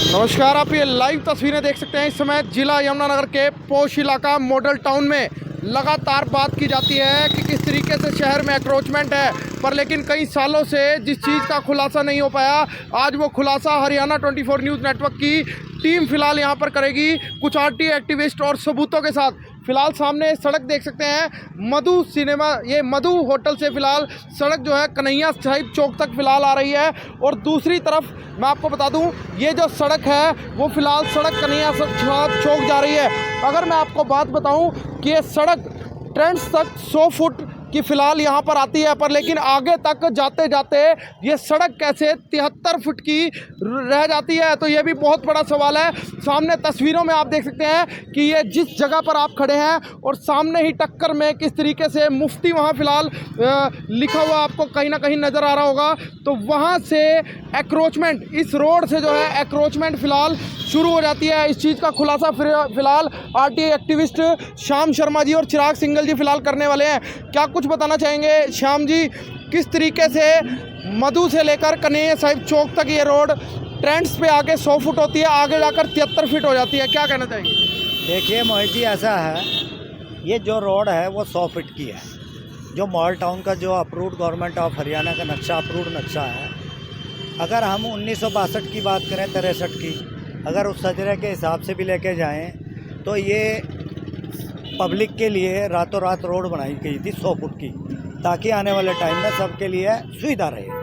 नमस्कार, आप ये लाइव तस्वीरें देख सकते हैं। इस समय जिला यमुनानगर के पोश इलाका मॉडल टाउन में लगातार बात की जाती है कि किस तरीके से शहर में एक्रोचमेंट है, पर लेकिन कई सालों से जिस चीज़ का खुलासा नहीं हो पाया, आज वो खुलासा हरियाणा 24 न्यूज़ नेटवर्क की टीम फिलहाल यहाँ पर करेगी, कुछ आरटीआई एक्टिविस्ट और सबूतों के साथ। फिलहाल सामने सड़क देख सकते हैं, मधु सिनेमा, ये मधु होटल से फिलहाल सड़क जो है कन्हैया साहिब चौक तक फिलहाल आ रही है। और दूसरी तरफ मैं आपको बता दूं, ये जो सड़क है वो फिलहाल सड़क कन्हैया साहिब चौक जा रही है। अगर मैं आपको बात बताऊं कि ये सड़क ट्रेंड्स तक 100 फुट की फ़िलहाल यहाँ पर आती है, पर लेकिन आगे तक जाते जाते ये सड़क कैसे 73 फुट की रह जाती है, तो ये भी बहुत बड़ा सवाल है। सामने तस्वीरों में आप देख सकते हैं कि ये जिस जगह पर आप खड़े हैं और सामने ही टक्कर में किस तरीके से मुफ्ती वहाँ फ़िलहाल लिखा हुआ आपको कहीं ना कहीं नज़र आ रहा होगा, तो वहाँ से एक्रोचमेंट, इस रोड से जो है एक्रोचमेंट फ़िलहाल शुरू हो जाती है। इस चीज़ का खुलासा फिलहाल आरटीआई एक्टिविस्ट श्याम शर्मा जी और चिराग सिंघल जी फिलहाल करने वाले हैं। क्या कुछ बताना चाहेंगे श्याम जी, किस तरीके से मधु से लेकर कन्हैया साहिब चौक तक ये रोड ट्रेंड्स पे आके 100 फुट होती है, आगे जाकर 73 फीट हो जाती है, क्या कहना चाहेंगे? देखिए मोहित जी, ऐसा है, ये जो रोड है वो 100 फीट की है। जो मॉडल टाउन का जो अप्रूव्ड गवर्नमेंट ऑफ हरियाणा का नक्शा, अप्रूव्ड नक्शा है, अगर हम 1962 की बात करें, 63 की, अगर उस सजरे के हिसाब से भी लेके जाएं तो ये पब्लिक के लिए रातों रात रोड बनाई गई थी 100 फुट की, ताकि आने वाले टाइम में सबके लिए सुविधा रहे।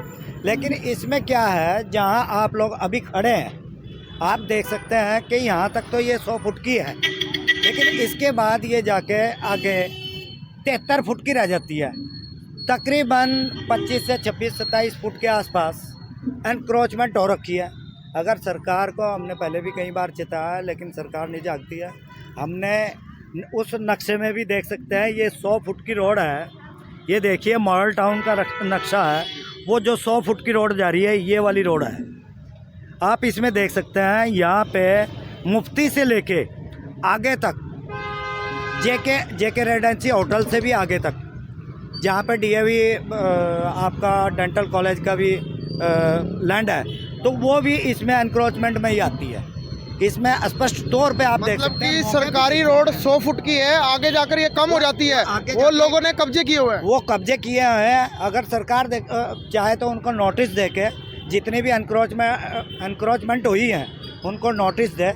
लेकिन इसमें क्या है, जहां आप लोग अभी खड़े हैं आप देख सकते हैं कि यहां तक तो ये 100 फुट की है, लेकिन इसके बाद ये जाके आगे 73 फुट की रह जाती है। तकरीबन 25 से 26-27 फुट के आसपास एनक्रोचमेंट हो रखी है। अगर सरकार को हमने पहले भी कई बार चेताया, लेकिन सरकार नहीं जागती है। हमने उस नक्शे में भी देख सकते हैं, ये 100 फुट की रोड है। ये देखिए मॉडल टाउन का नक्शा है, वो जो 100 फुट की रोड जा रही है ये वाली रोड है। आप इसमें देख सकते हैं, यहाँ पे मुफ्ती से लेके आगे तक जेके रेजिडेंसी होटल से भी आगे तक, जहाँ पे डीएवी आपका डेंटल कॉलेज का भी लैंड है, तो वो भी इसमें एनक्रोचमेंट में ही आती है। इसमें स्पष्ट तौर पे आप देख सकते हैं, सरकारी रोड 100 फुट की है, आगे जाकर ये कम हो जाती है, वो लोगों ने कब्जे किए हुए हैं। वो कब्जे किए हुए हैं। अगर सरकार चाहे तो उनको नोटिस दे के, जितनी भी एनक्रोचमेंट हुई हैं उनको नोटिस दे,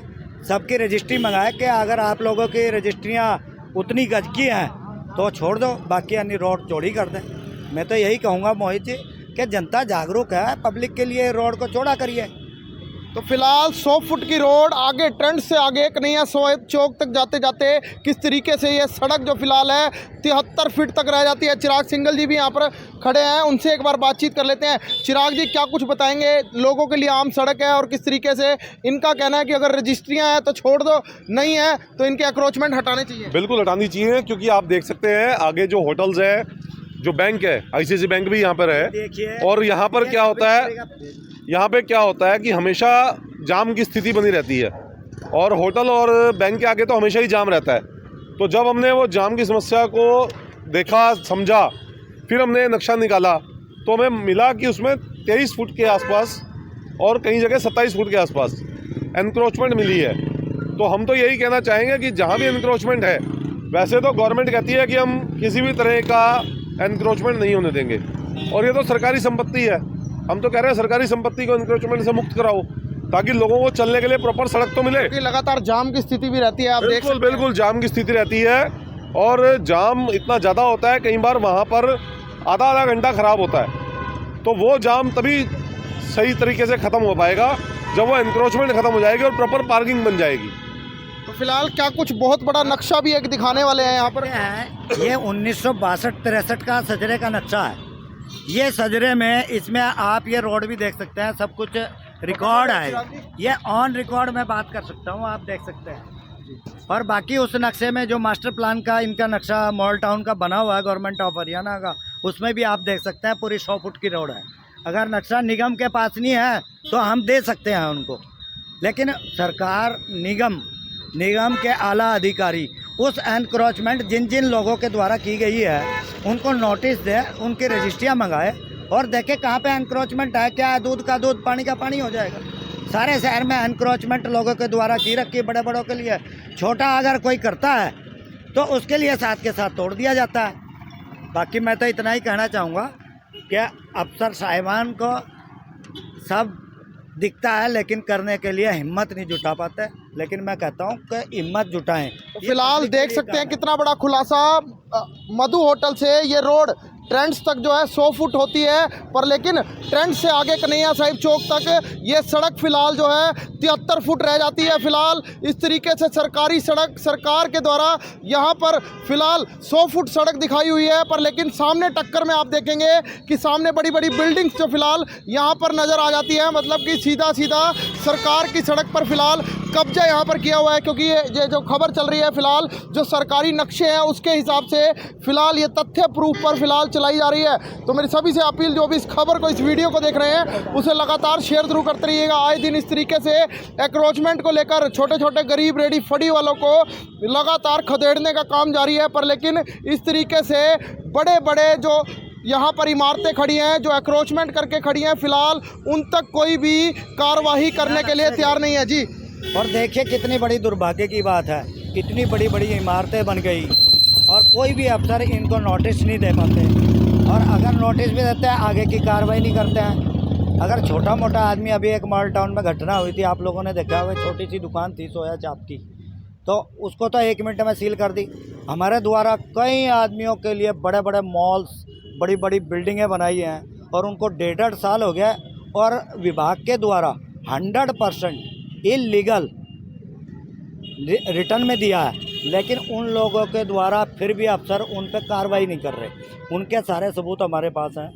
सबकी रजिस्ट्री मंगाए कि अगर आप लोगों की रजिस्ट्रियाँ उतनी गज की हैं तो छोड़ दो, बाकी अन्य रोड चौड़ी कर दें। मैं तो यही कहूँगा मोहित जी कि जनता जागरूक है, पब्लिक के लिए रोड को चौड़ा करिए। तो फिलहाल 100 फुट की रोड आगे ट्रेंड से आगे कन्हैया साहिब चौक तक जाते जाते किस तरीके से ये सड़क जो फिलहाल है 73 फीट तक रह जाती है। चिराग सिंघल जी भी यहाँ पर खड़े हैं, उनसे एक बार बातचीत कर लेते हैं। चिराग जी, क्या कुछ बताएंगे? लोगों के लिए आम सड़क है और किस तरीके से इनका कहना है कि अगर रजिस्ट्रियाँ हैं तो छोड़ दो, नहीं है तो इनके अक्रोचमेंट हटाने चाहिए। बिल्कुल हटानी चाहिए, क्योंकि आप देख सकते हैं आगे जो होटल्स है, जो बैंक है, आईसीआईसी बैंक भी यहाँ पर है। और यहाँ पर क्या होता है, यहाँ पे क्या होता है कि हमेशा जाम की स्थिति बनी रहती है, और होटल और बैंक के आगे तो हमेशा ही जाम रहता है। तो जब हमने वो जाम की समस्या को देखा, समझा, फिर हमने नक्शा निकाला, तो हमें मिला कि उसमें 23 फुट के आसपास और कई जगह 27 फुट के आसपास एनक्रोचमेंट मिली है। तो हम तो यही कहना चाहेंगे कि जहाँ भी एनक्रोचमेंट है, वैसे तो गवर्नमेंट कहती है कि हम किसी भी तरह का एनक्रोचमेंट नहीं होने देंगे, और ये तो सरकारी संपत्ति है। हम तो कह रहे हैं सरकारी संपत्ति को एनक्रोचमेंट से मुक्त कराओ, ताकि लोगों को चलने के लिए प्रॉपर सड़क तो मिले। लगातार जाम की स्थिति भी रहती है, आप देख सकते हैं। बिल्कुल जाम की स्थिति रहती है, और जाम इतना ज़्यादा होता है, कई बार वहाँ पर आधा घंटा खराब होता है। तो वो जाम तभी सही तरीके से ख़त्म हो पाएगा जब वो एनक्रोचमेंट ख़त्म हो जाएगी और प्रॉपर पार्किंग बन जाएगी। तो फिलहाल क्या कुछ बहुत बड़ा नक्शा भी एक दिखाने वाले हैं यहाँ पर? ये 1962-63 का सजरे का नक्शा है। ये सजरे में, इसमें आप ये रोड भी देख सकते हैं, सब कुछ रिकॉर्ड है। ये ऑन रिकॉर्ड में बात कर सकता हूँ, आप देख सकते हैं। और बाकी उस नक्शे में जो मास्टर प्लान का इनका नक्शा मॉडल टाउन का बना हुआ है गवर्नमेंट ऑफ हरियाणा का, उसमें भी आप देख सकते हैं पूरी 100 फुट की रोड है। अगर नक्शा निगम के पास नहीं है तो हम दे सकते हैं उनको, लेकिन सरकार, निगम के आला अधिकारी उस एनक्रोचमेंट जिन जिन लोगों के द्वारा की गई है उनको नोटिस दे, उनकी रजिस्ट्रियाँ मंगाए और देखे कहाँ पे एनक्रोचमेंट है, क्या है, दूध का दूध, पानी का पानी हो जाएगा। सारे शहर में एनक्रोचमेंट लोगों के द्वारा की रखी है, बड़े बड़ों के लिए। छोटा अगर कोई करता है तो उसके लिए साथ के साथ तोड़ दिया जाता है। बाकी मैं तो इतना ही कहना चाहूँगा कि अफसर साहिबान को सब दिखता है लेकिन करने के लिए हिम्मत नहीं जुटा पाते। लेकिन मैं कहता हूँ कि हिम्मत जुटाएं। तो फिलहाल देख सकते हैं कितना बड़ा खुलासा। मधु होटल से ये रोड ट्रेंड्स तक जो है 100 फुट होती है, पर लेकिन ट्रेंड से आगे कन्हैया साहिब चौक तक ये सड़क फिलहाल जो है 73 फुट रह जाती है। फिलहाल इस तरीके से सरकारी सड़क सरकार के द्वारा यहाँ पर फिलहाल 100 फुट सड़क दिखाई हुई है, पर लेकिन सामने टक्कर में आप देखेंगे कि सामने बड़ी बड़ी बिल्डिंग्स जो फिलहाल यहाँ पर नज़र आ जाती है। मतलब कि सीधा सीधा सरकार की सड़क पर फिलहाल कब्जा यहाँ पर किया हुआ है, क्योंकि ये जो खबर चल रही है फिलहाल जो सरकारी नक्शे हैं उसके हिसाब से फिलहाल ये तथ्य प्रूफ पर फिलहाल चलाई जा रही है। तो मेरी सभी से अपील, जो भी इस खबर को इस वीडियो को देख रहे हैं उसे लगातार शेयर जरूर करते रहिएगा। आए दिन इस तरीके से एक्रोचमेंट को लेकर छोटे छोटे गरीब रेडी फड़ी वालों को लगातार खदेड़ने का काम जारी है, पर लेकिन इस तरीके से बड़े बड़े जो यहाँ पर इमारतें खड़ी हैं जो एक्रोचमेंट करके खड़ी हैं, फिलहाल उन तक कोई भी कार्रवाई करने के लिए तैयार नहीं है जी। और देखिए कितनी बड़ी दुर्भाग्य की बात है, इतनी बड़ी बड़ी इमारतें बन गई और कोई भी अफसर इनको नोटिस नहीं दे पाते, और अगर नोटिस भी देते हैं आगे की कार्रवाई नहीं करते हैं। अगर छोटा मोटा आदमी, अभी एक मॉल टाउन में घटना हुई थी, आप लोगों ने देखा हुआ, छोटी सी दुकान थी सोया चाप की, तो उसको तो 1 मिनट में सील कर दी। हमारे द्वारा कई आदमियों के लिए बड़े बड़े मॉल्स, बड़ी बड़ी बिल्डिंगें बनाई हैं और उनको 1.5 साल हो गया, और विभाग के द्वारा 100% इलीगल रिटर्न में दिया है, लेकिन उन लोगों के द्वारा फिर भी अफसर उन पर कार्रवाई नहीं कर रहे। उनके सारे सबूत हमारे पास हैं,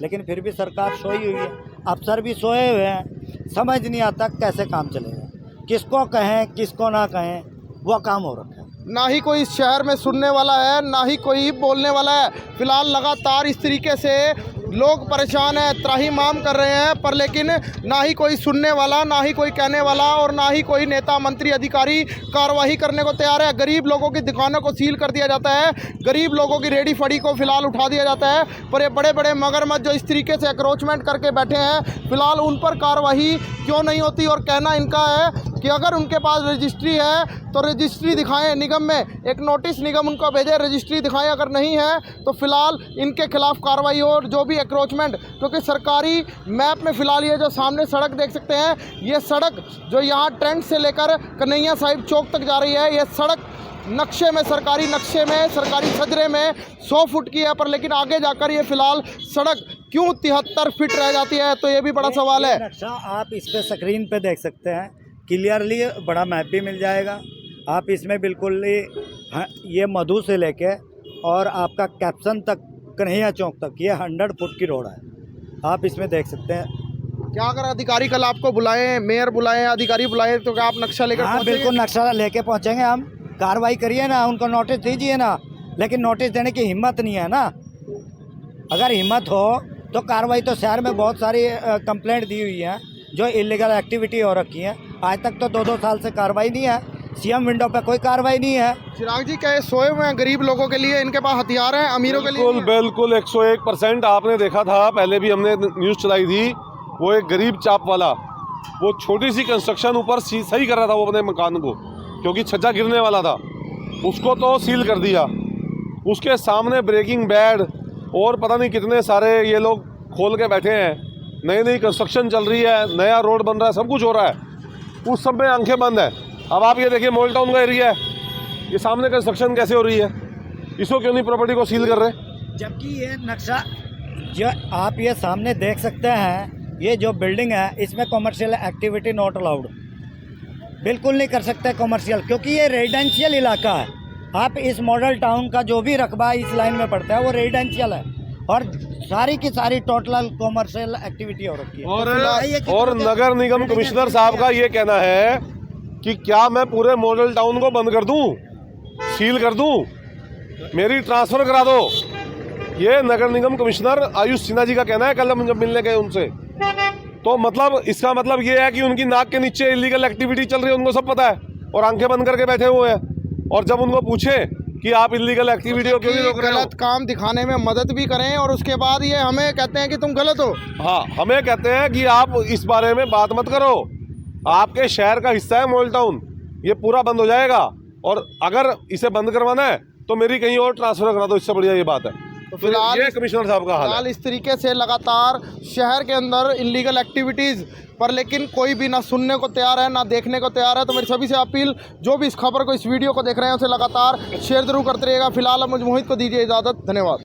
लेकिन फिर भी सरकार सोई हुई है, अफसर भी सोए हुए हैं। समझ नहीं आता कैसे काम चलेगा, किसको कहें किसको ना कहें, वो काम हो रखा है। ना ही कोई इस शहर में सुनने वाला है, ना ही कोई बोलने वाला है। फिलहाल लगातार इस तरीके से लोग परेशान हैं, त्राहिमाम कर रहे हैं, पर लेकिन ना ही कोई सुनने वाला, ना ही कोई कहने वाला, और ना ही कोई नेता मंत्री अधिकारी कार्रवाई करने को तैयार है। गरीब लोगों की दुकानों को सील कर दिया जाता है, गरीब लोगों की रेडी फड़ी को फिलहाल उठा दिया जाता है, पर ये बड़े बड़े मगरमच्छ जो इस तरीके से एक्रोचमेंट करके बैठे हैं, फिलहाल उन पर कार्रवाई क्यों नहीं होती। और कहना इनका है कि अगर उनके पास रजिस्ट्री है तो रजिस्ट्री दिखाएं, निगम में एक नोटिस निगम उनको भेजे, रजिस्ट्री दिखाएं, अगर नहीं है तो फिलहाल इनके खिलाफ कार्रवाई हो। और जो भी एक्रोचमेंट, क्योंकि सरकारी मैप में फिलहाल ये जो सामने सड़क देख सकते हैं, ये सड़क जो यहाँ ट्रेंड से लेकर कन्हैया साहिब चौक तक जा रही है, ये सड़क नक्शे में, सरकारी नक्शे में, सरकारी सजरे में 100 फुट की है, पर लेकिन आगे जाकर ये फिलहाल सड़क क्यों 73 फीट रह जाती है, तो ये भी बड़ा सवाल है। नक्शा आप इस पे स्क्रीन पे देख सकते हैं क्लियरली, बड़ा मैप भी मिल जाएगा। आप इसमें बिल्कुल ये मधु से लेके और आपका कैप्सन तक, कन्हैया चौक तक, ये 100 फुट की रोड है, आप इसमें देख सकते हैं। क्या अगर अधिकारी कल आपको बुलाएं, मेयर बुलाएं, अधिकारी बुलाएं, तो क्या आप नक्शा लेकर? हाँ बिल्कुल, नक्शा लेके पहुंचेंगे हम। कार्रवाई करिए ना, उनको नोटिस दीजिए ना, लेकिन नोटिस देने की हिम्मत नहीं है ना। अगर हिम्मत हो तो कार्रवाई, तो शहर में बहुत सारी कंप्लेंट दी हुई है जो इलीगल एक्टिविटी हो रखी है, आज तक तो 2-2 साल से कार्रवाई नहीं है। सीएम विंडो पे कोई कार्रवाई नहीं है। चिराग जी, क्या ये सोए हुए हैं गरीब लोगों के लिए? इनके पास हथियार हैं, अमीरों के लिए? बिल्कुल 101%। आपने देखा था, पहले भी हमने न्यूज़ चलाई थी, वो एक गरीब चाप वाला, वो छोटी सी कंस्ट्रक्शन ऊपर सही कर रहा था वो अपने मकान को, क्योंकि छज्जा गिरने वाला था, उसको तो सील कर दिया। उसके सामने ब्रेकिंग बैड और पता नहीं कितने सारे ये लोग खोल के बैठे हैं। नई नई कंस्ट्रक्शन चल रही है, नया रोड बन रहा है, सब कुछ हो रहा है, उस सब में आंखें बंद है। अब आप ये देखिए, मॉल टाउन का एरिया है, ये सामने कंस्ट्रक्शन कैसे हो रही है, इसको क्यों नहीं प्रॉपर्टी को सील कर रहे? जबकि ये नक्शा जो आप ये सामने देख सकते हैं, ये जो बिल्डिंग है, इसमें कॉमर्शियल एक्टिविटी नॉट अलाउड, बिल्कुल नहीं कर सकते कॉमर्शियल, क्योंकि ये रेजिडेंशियल इलाका है। आप इस मॉडल टाउन का जो भी रकबा इस लाइन में पड़ता है वो रेजिडेंशियल है, और सारी की सारी टोटल कॉमर्शियल एक्टिविटी हो रखी है। और नगर निगम कमिश्नर साहब का ये कहना है कि क्या मैं पूरे मॉडल टाउन को बंद कर दूं, सील कर दूं, मेरी ट्रांसफ़र करा दो। ये नगर निगम कमिश्नर आयुष सिन्हा जी का कहना है, कल हम जब मिलने गए उनसे। तो मतलब इसका मतलब ये है कि उनकी नाक के नीचे इलीगल एक्टिविटी चल रही है, उनको सब पता है, और आंखें बंद करके बैठे हुए हैं। और जब उनको पूछे कि आप इलीगल एक्टिविटी को क्यों नहीं रोक रहे हो, गलत काम दिखाने में मदद भी करें, और उसके बाद ये हमें कहते हैं कि तुम गलत हो। हाँ, हमें कहते हैं कि आप इस बारे में बात मत करो, आपके शहर का हिस्सा है मॉडल टाउन, ये पूरा बंद हो जाएगा। और अगर इसे बंद करवाना है तो मेरी कहीं और ट्रांसफर करा दो, इससे बढ़िया ये बात है। तो फिलहाल ये कमिश्नर साहब का हाल है। इस तरीके से लगातार शहर के अंदर इलीगल एक्टिविटीज़ पर लेकिन कोई भी ना सुनने को तैयार है ना देखने को तैयार है। तो मेरी सभी से अपील, जो भी इस खबर को, इस वीडियो को देख रहे हैं, उसे लगातार शेयर जरूर करते रहिएगा। फिलहाल अब मुझे मोहित को दीजिए इजाज़त। धन्यवाद।